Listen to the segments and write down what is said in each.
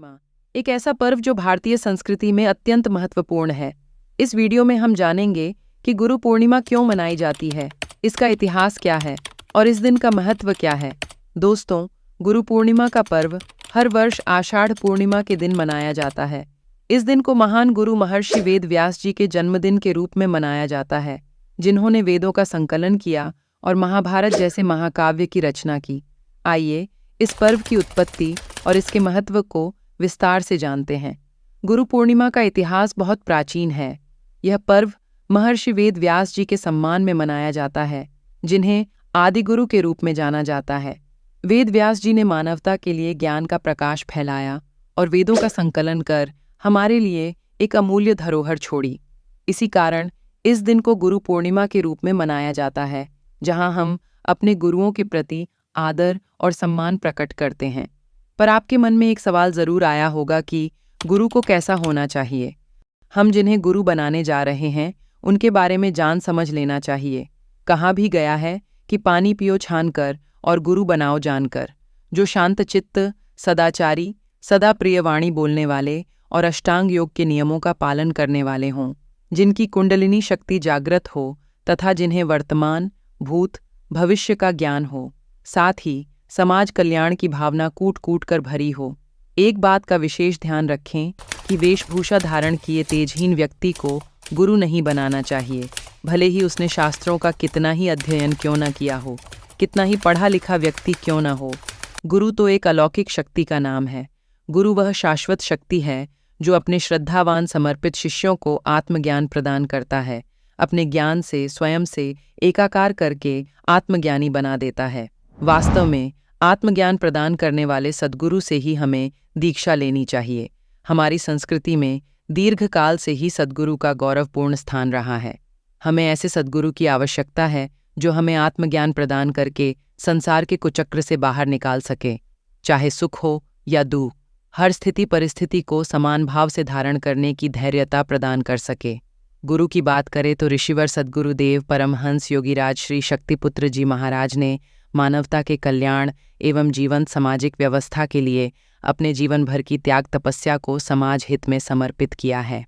पूर्णिमा एक ऐसा पर्व जो भारतीय संस्कृति में अत्यंत महत्वपूर्ण है। इस वीडियो में हम जानेंगे कि गुरु पूर्णिमा क्यों मनाई जाती है, इसका इतिहास क्या है और इस दिन का महत्व क्या है। दोस्तों, गुरु पूर्णिमा का पर्व हर वर्ष आषाढ़ पूर्णिमा के दिन मनाया जाता है। इस दिन को महान गुरु महर्षि वेद व्यास जी के जन्मदिन के रूप में मनाया जाता है, जिन्होंने वेदों का संकलन किया और महाभारत जैसे महाकाव्य की रचना की। आइए इस पर्व की उत्पत्ति और इसके महत्व को विस्तार से जानते हैं। गुरु पूर्णिमा का इतिहास बहुत प्राचीन है। यह पर्व महर्षि वेद व्यास जी के सम्मान में मनाया जाता है, जिन्हें आदि गुरु के रूप में जाना जाता है। वेद व्यास जी ने मानवता के लिए ज्ञान का प्रकाश फैलाया और वेदों का संकलन कर हमारे लिए एक अमूल्य धरोहर छोड़ी। इसी कारण इस दिन को गुरु पूर्णिमा के रूप में मनाया जाता है, जहां हम अपने गुरुओं के प्रति आदर और सम्मान प्रकट करते हैं। पर आपके मन में एक सवाल जरूर आया होगा कि गुरु को कैसा होना चाहिए। हम जिन्हें गुरु बनाने जा रहे हैं उनके बारे में जान समझ लेना चाहिए। कहा भी गया है कि पानी पियो छानकर और गुरु बनाओ जानकर। जो शांत चित्त, सदाचारी, सदा प्रियवाणी बोलने वाले और अष्टांग योग के नियमों का पालन करने वाले हों, जिनकी कुंडलिनी शक्ति जागृत हो तथा जिन्हें वर्तमान, भूत, भविष्य का ज्ञान हो, साथ ही समाज कल्याण की भावना कूट कूट कर भरी हो। एक बात का विशेष ध्यान रखें कि वेशभूषा धारण किए तेजहीन व्यक्ति को गुरु नहीं बनाना चाहिए, भले ही उसने शास्त्रों का कितना ही अध्ययन क्यों न किया हो, कितना ही पढ़ा लिखा व्यक्ति क्यों न हो। गुरु तो एक अलौकिक शक्ति का नाम है। गुरु वह शाश्वत शक्ति है जो अपने श्रद्धावान समर्पित शिष्यों को आत्मज्ञान प्रदान करता है, अपने ज्ञान से स्वयं से एकाकार करके आत्मज्ञानी बना देता है। वास्तव में आत्मज्ञान प्रदान करने वाले सद्गुरु से ही हमें दीक्षा लेनी चाहिए। हमारी संस्कृति में दीर्घकाल से ही सद्गुरु का गौरवपूर्ण स्थान रहा है। हमें ऐसे सद्गुरु की आवश्यकता है जो हमें आत्मज्ञान प्रदान करके संसार के कुचक्र से बाहर निकाल सके। चाहे सुख हो या दुख, हर स्थिति परिस्थिति को समान भाव से धारण करने की धैर्यता प्रदान कर सके। गुरु की बात करें तो ऋषिवर सद्गुरुदेव परमहंस योगीराज श्री शक्तिपुत्र जी महाराज ने मानवता के कल्याण एवं जीवंत सामाजिक व्यवस्था के लिए अपने जीवन भर की त्याग तपस्या को समाज हित में समर्पित किया है।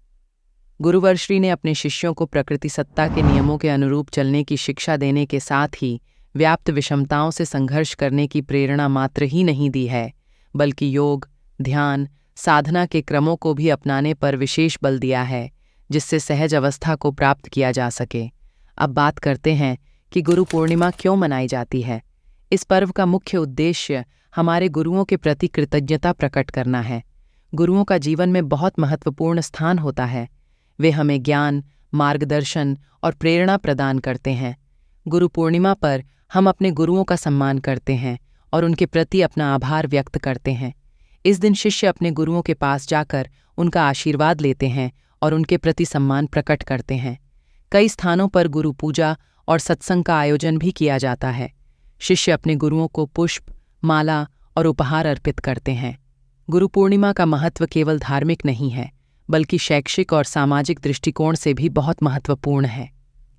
गुरुवर श्री ने अपने शिष्यों को प्रकृति सत्ता के नियमों के अनुरूप चलने की शिक्षा देने के साथ ही व्याप्त विषमताओं से संघर्ष करने की प्रेरणा मात्र ही नहीं दी है, बल्कि योग, ध्यान, साधना के क्रमों को भी अपनाने पर विशेष बल दिया है, जिससे सहज अवस्था को प्राप्त किया जा सके। अब बात करते हैं कि गुरु पूर्णिमा क्यों मनाई जाती है। इस पर्व का मुख्य उद्देश्य हमारे गुरुओं के प्रति कृतज्ञता प्रकट करना है। गुरुओं का जीवन में बहुत महत्वपूर्ण स्थान होता है। वे हमें ज्ञान, मार्गदर्शन और प्रेरणा प्रदान करते हैं। गुरु पूर्णिमा पर हम अपने गुरुओं का सम्मान करते हैं और उनके प्रति अपना आभार व्यक्त करते हैं। इस दिन शिष्य अपने गुरुओं के पास जाकर उनका आशीर्वाद लेते हैं और उनके प्रति सम्मान प्रकट करते हैं। कई स्थानों पर गुरु पूजा और सत्संग का आयोजन भी किया जाता है। शिष्य अपने गुरुओं को पुष्प, माला और उपहार अर्पित करते हैं। गुरु पूर्णिमा का महत्व केवल धार्मिक नहीं है, बल्कि शैक्षिक और सामाजिक दृष्टिकोण से भी बहुत महत्वपूर्ण है।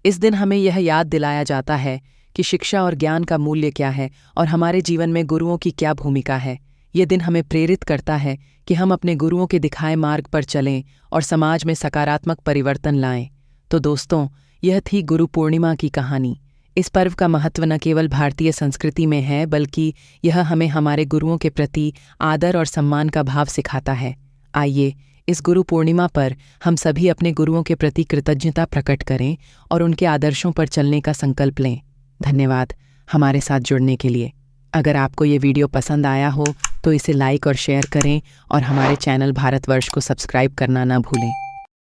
इस दिन हमें यह याद दिलाया जाता है कि शिक्षा और ज्ञान का मूल्य क्या है और हमारे जीवन में गुरुओं की क्या भूमिका है। ये दिन हमें प्रेरित करता है कि हम अपने गुरुओं के दिखाए मार्ग पर चलें और समाज में सकारात्मक परिवर्तन लाएं। तो दोस्तों, यह थी गुरु पूर्णिमा की कहानी। इस पर्व का महत्व न केवल भारतीय संस्कृति में है, बल्कि यह हमें हमारे गुरुओं के प्रति आदर और सम्मान का भाव सिखाता है। आइए इस गुरु पूर्णिमा पर हम सभी अपने गुरुओं के प्रति कृतज्ञता प्रकट करें और उनके आदर्शों पर चलने का संकल्प लें। धन्यवाद हमारे साथ जुड़ने के लिए। अगर आपको ये वीडियो पसंद आया हो तो इसे लाइक और शेयर करें और हमारे चैनल भारतवर्ष को सब्सक्राइब करना न भूलें।